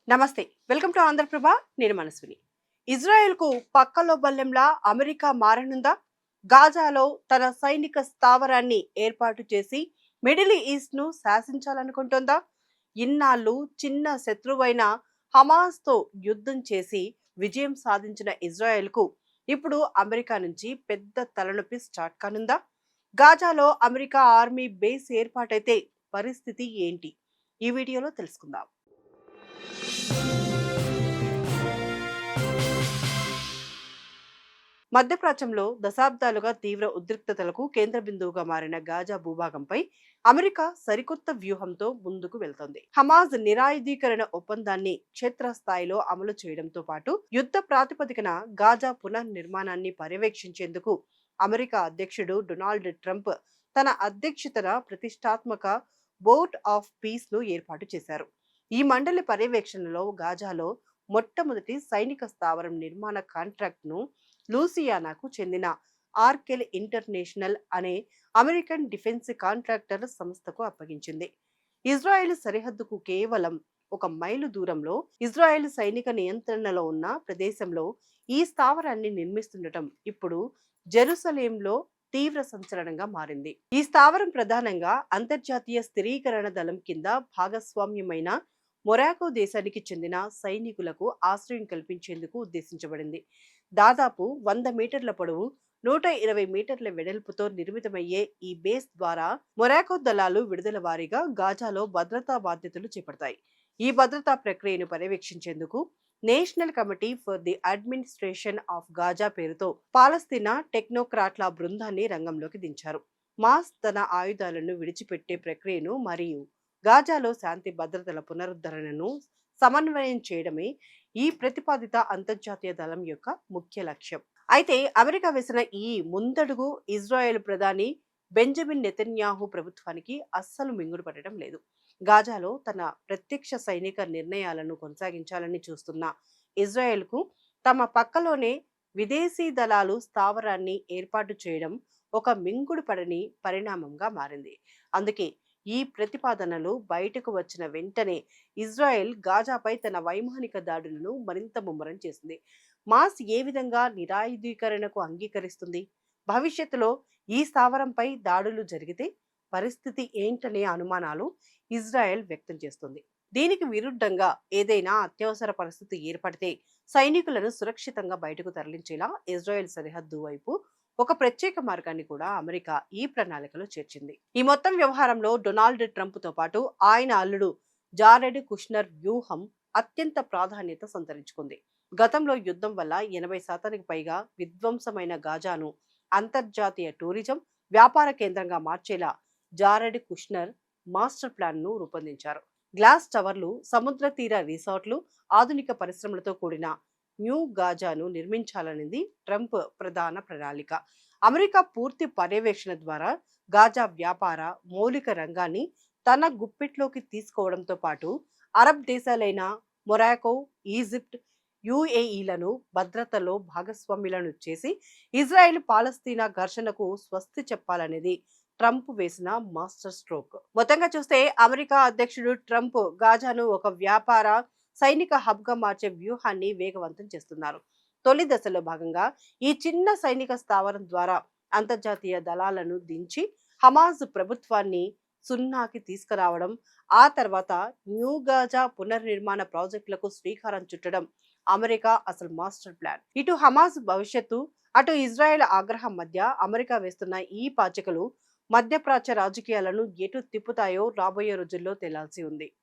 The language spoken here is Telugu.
నమస్తే. Welcome to Andhra Prabha. నేను మనస్విని. ఇజ్రాయెల్‌కు పక్కలో బల్లెంలా అమెరికా మారనుందా? గాజాలో తన సైనిక స్థావరాన్ని ఏర్పాటు చేసి మిడిల్ ఈస్ట్‌ను శాసించాలనుకుంటోందా? ఇన్నాళ్ళు చిన్న శత్రువైన హమాస్‌తో యుద్ధం చేసి విజయం సాధించిన ఇజ్రాయెల్‌కు ఇప్పుడు అమెరికా నుంచి పెద్ద తలనొప్పి స్టార్ట్ కానుందా? గాజాలో అమెరికా ఆర్మీ బేస్ ఏర్పాటైతే పరిస్థితి ఏంటి? ఈ వీడియోలో తెలుసుకుందాం. మధ్యప్రాచ్యంలో దశాబ్దాలుగా తీవ్ర ఉద్రిక్తతలకు కేంద్ర బిందువుగా మారిన గాజా భూభాగంపై అమెరికా సరికొత్త వ్యూహంతో ముందుకు వెళ్తోంది. హమాజ్ నిరాయుధీకరణ ఒప్పందాన్ని క్షేత్రస్థాయిలో అమలు చేయడంతో పాటు యుద్ధ ప్రాతిపదికన గాజా పునర్నిర్మాణాన్ని పర్యవేక్షించేందుకు అమెరికా అధ్యక్షుడు డొనాల్డ్ ట్రంప్ తన అధ్యక్షతన ప్రతిష్టాత్మక బోర్డ్ ఆఫ్ పీస్ ను ఏర్పాటు చేశారు. ఈ మండలి పర్యవేక్షణలో గాజాలో మొట్టమొదటి సైనిక స్థావరం నిర్మాణ కాంట్రాక్ట్ ను లూసియానాకు చెందిన ఆర్కెల్ ఇంటర్నేషనల్ అనే అమెరికన్ డిఫెన్స్ కాంట్రాక్టర్ సంస్థకు అప్పగించింది. ఇజ్రాయెల్ సరిహద్దుకు కేవలం 1 మైలు దూరంలో ఇజ్రాయెల్ సైనిక నియంత్రణలో ఉన్న ప్రదేశంలో ఈ స్థావరాన్ని నిర్మిస్తుండటం ఇప్పుడు జెరూసలేంలో తీవ్ర సంచలనంగా మారింది. ఈ స్థావరం ప్రధానంగా అంతర్జాతీయ స్థిరీకరణ దళం కింద భాగస్వామ్యమైన మొరాకో దేశానికి చెందిన సైనికులకు ఆశ్రయం కల్పించేందుకు ఉద్దేశించబడింది. దాదాపు 100 మీటర్ల పొడవు, 120 మీటర్ల వెడల్పుతో నిర్మితమయ్యే ఈ బేస్ ద్వారా మొరాకో దళాలు విడుదల వారీగా గాజాలో భద్రతా బాధ్యతలు చేపడతాయి. ఈ భద్రతా ప్రక్రియను పర్యవేక్షించేందుకు national committee for the administration of Gaza పేరుతో పాలస్తీనా టెక్నోక్రాట్ల బృందాన్ని రంగంలోకి దించారు. మాస్ తన ఆయుధాలను విడిచిపెట్టే ప్రక్రియను మరియు గాజాలో శాంతి భద్రతల పునరుద్ధరణను సమన్వయం చేయడమే ఈ ప్రతిపాదిత అంతర్జాతీయ దళం యొక్క ముఖ్య లక్ష్యం. అయితే అమెరికా వేసిన ఈ ముందడుగు ఇజ్రాయెల్ ప్రధాని బెంజమిన్ నెతన్యాహు ప్రభుత్వానికి అస్సలు మింగుడు పడటం లేదు. గాజాలో తన ప్రత్యక్ష సైనిక నిర్ణయాలను కొనసాగించాలని చూస్తున్న ఇజ్రాయెల్కు తమ పక్కలోనే విదేశీ దళాలు స్థావరాన్ని ఏర్పాటు చేయడం ఒక మింగుడు పడని పరిణామంగా మారింది. అందుకే ఈ ప్రతిపాదనలు బయటకు వచ్చిన వెంటనే ఇజ్రాయెల్ గాజాపై తన వైమానిక దాడులను మరింత ముమ్మరం చేసింది. మాస్ ఏ విధంగా నిరాయుధీకరణకు అంగీకరిస్తుంది? భవిష్యత్తులో ఈ స్థావరంపై దాడులు జరిగితే పరిస్థితి ఏంటనే అనుమానాలు ఇజ్రాయెల్ వ్యక్తం చేస్తుంది. దీనికి విరుద్ధంగా ఏదైనా అత్యవసర పరిస్థితి ఏర్పడితే సైనికులను సురక్షితంగా బయటకు తరలించేలా ఇజ్రాయెల్ సరిహద్దు వైపు ఒక ప్రత్యేక మార్గాన్ని కూడా అమెరికా ఈ ప్రణాళికలో చేర్చింది. ఈ మొత్తం వ్యవహారంలో డొనాల్డ్ ట్రంప్ తో పాటు ఆయన అల్లుడు జారెడ్ కుష్నర్ వ్యూహం అత్యంత ప్రాధాన్యత సంతరించుకుంది. గతంలో యుద్ధం వల్ల 80% పైగా విధ్వంసమైన గాజాను అంతర్జాతీయ టూరిజం, వ్యాపార కేంద్రంగా మార్చేలా జారెడ్ కుష్నర్ మాస్టర్ ప్లాన్ ను రూపొందించారు. గ్లాస్ టవర్లు, సముద్ర తీర రిసార్ట్లు, ఆధునిక పరిశ్రమలతో కూడిన న్యూ గాజాను నిర్మించాలనేది ట్రంప్ ప్రధాన ప్రణాళిక. అమెరికా పూర్తి పర్యవేక్షణ ద్వారా గాజా వ్యాపార మౌలిక రంగాన్ని తన గుప్పిట్లోకి తీసుకోవడంతో పాటు అరబ్ దేశాలైన మొరాకో, ఈజిప్ట్, యుఏఈలను భద్రతలో భాగస్వామ్యులను చేసి ఇజ్రాయెల్ పాలస్తీనా ఘర్షణకు స్వస్తి చెప్పాలనేది ట్రంప్ వేసిన మాస్టర్ స్ట్రోక్. మొత్తంగా చూస్తే అమెరికా అధ్యక్షుడు ట్రంప్ గాజాను ఒక వ్యాపార సైనిక హబ్ గా మార్చే వ్యూహాన్ని వేగవంతం చేస్తున్నారు. తొలి దశలో భాగంగా ఈ చిన్న సైనిక స్థావరం ద్వారా అంతర్జాతీయ దళాలను దించి హమాజ్ ప్రభుత్వాన్ని సున్నాకి తీసుకురావడం, ఆ తర్వాత న్యూ గాజా పునర్నిర్మాణ ప్రాజెక్టులకు శ్రీకారం చుట్టడం అమెరికా అసలు మాస్టర్ ప్లాన్. ఇటు హమాజ్ భవిష్యత్తు, అటు ఇజ్రాయెల్ ఆగ్రహం మధ్య అమెరికా వేస్తున్న ఈ పాచికలు మధ్యప్రాచ్య రాజకీయాలను ఎటు తిప్పుతాయో రాబోయే రోజుల్లో తేలాల్సి ఉంది.